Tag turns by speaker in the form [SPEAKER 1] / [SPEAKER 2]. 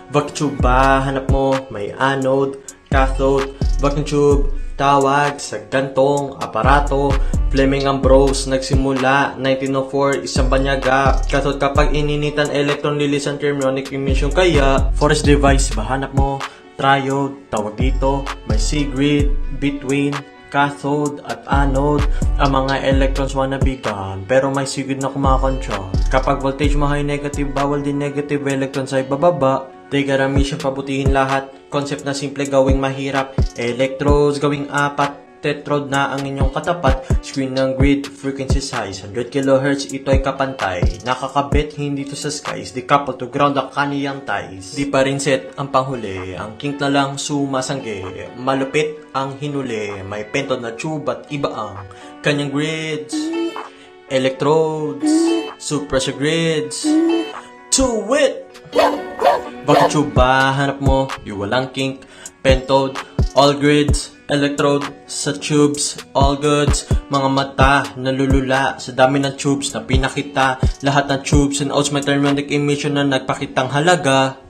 [SPEAKER 1] Vacuum tube ba? Hanap mo, may anode, cathode, vacuum tube, tawag sa gantong aparato. Fleming ang bros, nagsimula 1904, isang banyaga. Cathode kapag ininitan electron, lilisan thermionic emission. Kaya, forest device ba? Hanap mo, triode, tawag dito, may C-grid, between cathode at anode. Ang mga electrons manabigan, pero may sigid na kumakontrol. Kapag voltage mo high negative, bawal din negative electrons ay bababa. Diagram siya pabutihin lahat. Concept na simple gawing mahirap. Electrodes gawing apat. Tetrode na ang inyong katapat. Screen ng grid, frequency size 100 kHz, ito ay kapantay. Nakakabit, hindi to sa skies. Decouple to ground ang kaniyang ties. Di pa rin set ang panghuli. Ang kink na lang sumasangge. Malupit ang hinuli. May pentode na tube at iba ang kanyang grids. Electrodes, suppressor grids. To wit! Vacuum tube ba? Hanap mo, yung walang kink, pentode, all grids, electrode, sa tubes, all goods, mga mata, nalulula, sa dami ng tubes na pinakita, lahat ng tubes and outs may thermionic emission na nagpakitang halaga.